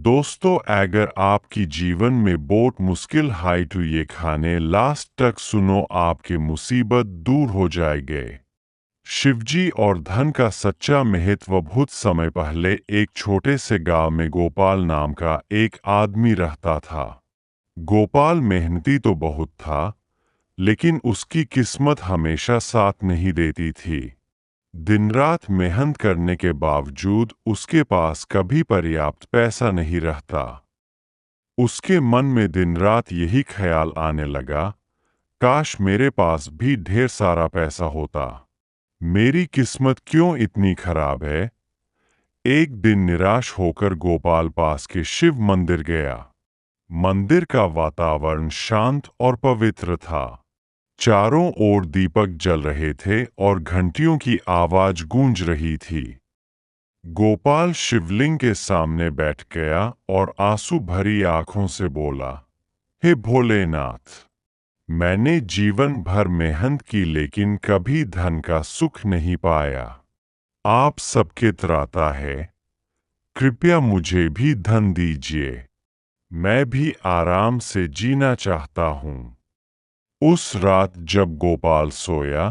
दोस्तों, अगर आपकी जीवन में बहुत मुश्किल है तो ये खाने लास्ट तक सुनो, आपके मुसीबत दूर हो जाएंगे। शिवजी और धन का सच्चा महत्व। बहुत समय पहले एक छोटे से गांव में गोपाल नाम का एक आदमी रहता था। गोपाल मेहनती तो बहुत था, लेकिन उसकी किस्मत हमेशा साथ नहीं देती थी। दिन रात मेहनत करने के बावजूद उसके पास कभी पर्याप्त पैसा नहीं रहता। उसके मन में दिन रात यही ख्याल आने लगा, काश मेरे पास भी ढेर सारा पैसा होता। मेरी किस्मत क्यों इतनी खराब है। एक दिन निराश होकर गोपाल पास के शिव मंदिर गया। मंदिर का वातावरण शांत और पवित्र था। चारों ओर दीपक जल रहे थे और घंटियों की आवाज गूंज रही थी। गोपाल शिवलिंग के सामने बैठ गया और आंसू भरी आंखों से बोला, हे भोलेनाथ, मैंने जीवन भर मेहनत की लेकिन कभी धन का सुख नहीं पाया। आप सबके त्राता है, कृपया मुझे भी धन दीजिए। मैं भी आराम से जीना चाहता हूँ। उस रात जब गोपाल सोया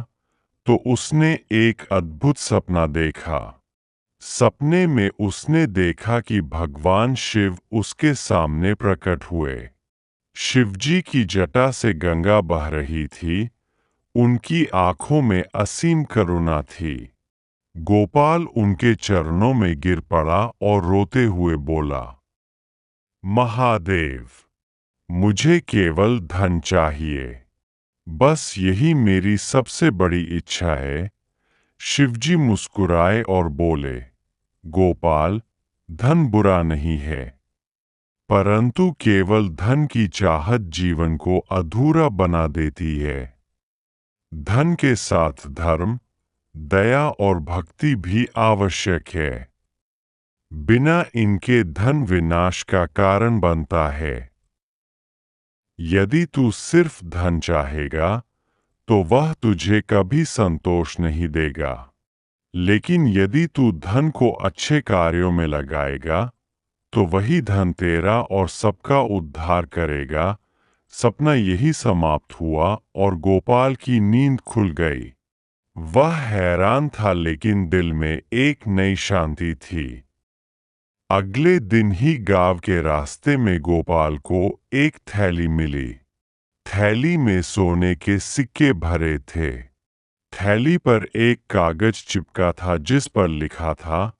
तो उसने एक अद्भुत सपना देखा। सपने में उसने देखा कि भगवान शिव उसके सामने प्रकट हुए। शिवजी की जटा से गंगा बह रही थी। उनकी आंखों में असीम करुणा थी। गोपाल उनके चरणों में गिर पड़ा और रोते हुए बोला, महादेव, मुझे केवल धन चाहिए। बस यही मेरी सबसे बड़ी इच्छा है। शिवजी मुस्कुराए और बोले, गोपाल, धन बुरा नहीं है, परंतु केवल धन की चाहत जीवन को अधूरा बना देती है। धन के साथ धर्म, दया और भक्ति भी आवश्यक है। बिना इनके धन विनाश का कारण बनता है। यदि तू सिर्फ धन चाहेगा तो वह तुझे कभी संतोष नहीं देगा। लेकिन यदि तू धन को अच्छे कार्यों में लगाएगा तो वही धन तेरा और सबका उद्धार करेगा। सपना यही समाप्त हुआ और गोपाल की नींद खुल गई। वह हैरान था, लेकिन दिल में एक नई शांति थी। अगले दिन ही गांव के रास्ते में गोपाल को एक थैली मिली। थैली में सोने के सिक्के भरे थे। थैली पर एक कागज चिपका था जिस पर लिखा था,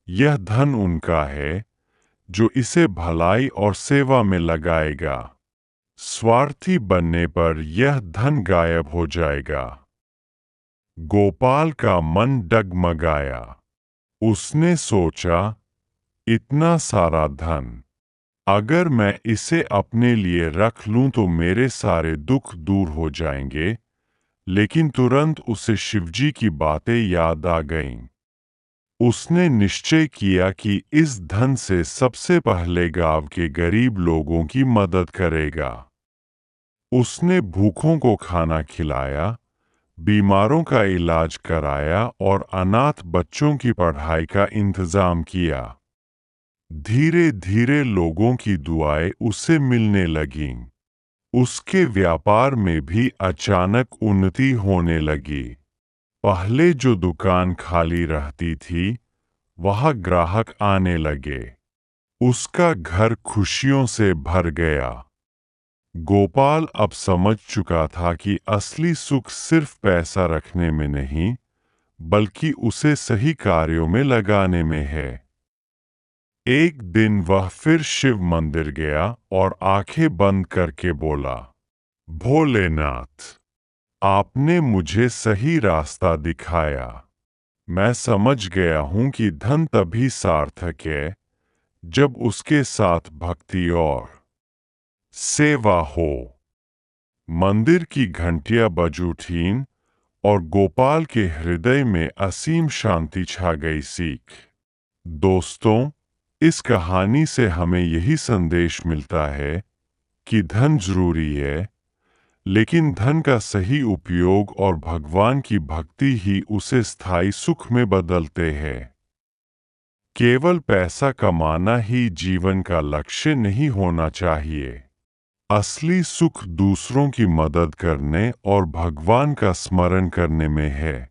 यह धन उनका है जो इसे भलाई और सेवा में लगाएगा। स्वार्थी बनने पर यह धन गायब हो जाएगा। गोपाल का मन डगमगाया। उसने सोचा, इतना सारा धन, अगर मैं इसे अपने लिए रख लूं तो मेरे सारे दुख दूर हो जाएंगे। लेकिन तुरंत उसे शिवजी की बातें याद आ गईं। उसने निश्चय किया कि इस धन से सबसे पहले गांव के गरीब लोगों की मदद करेगा। उसने भूखों को खाना खिलाया, बीमारों का इलाज कराया और अनाथ बच्चों की पढ़ाई का इंतजाम किया। धीरे धीरे लोगों की दुआएं उसे मिलने लगीं। उसके व्यापार में भी अचानक उन्नति होने लगी। पहले जो दुकान खाली रहती थी, वहां ग्राहक आने लगे। उसका घर खुशियों से भर गया। गोपाल अब समझ चुका था कि असली सुख सिर्फ पैसा रखने में नहीं, बल्कि उसे सही कार्यों में लगाने में है। एक दिन वह फिर शिव मंदिर गया और आंखें बंद करके बोला, भोलेनाथ, आपने मुझे सही रास्ता दिखाया। मैं समझ गया हूं कि धन तभी सार्थक है जब उसके साथ भक्ति और सेवा हो। मंदिर की घंटियां बज उठीं और गोपाल के हृदय में असीम शांति छा गई। सीख। दोस्तों, इस कहानी से हमें यही संदेश मिलता है कि धन जरूरी है, लेकिन धन का सही उपयोग और भगवान की भक्ति ही उसे स्थायी सुख में बदलते हैं। केवल पैसा कमाना ही जीवन का लक्ष्य नहीं होना चाहिए। असली सुख दूसरों की मदद करने और भगवान का स्मरण करने में है।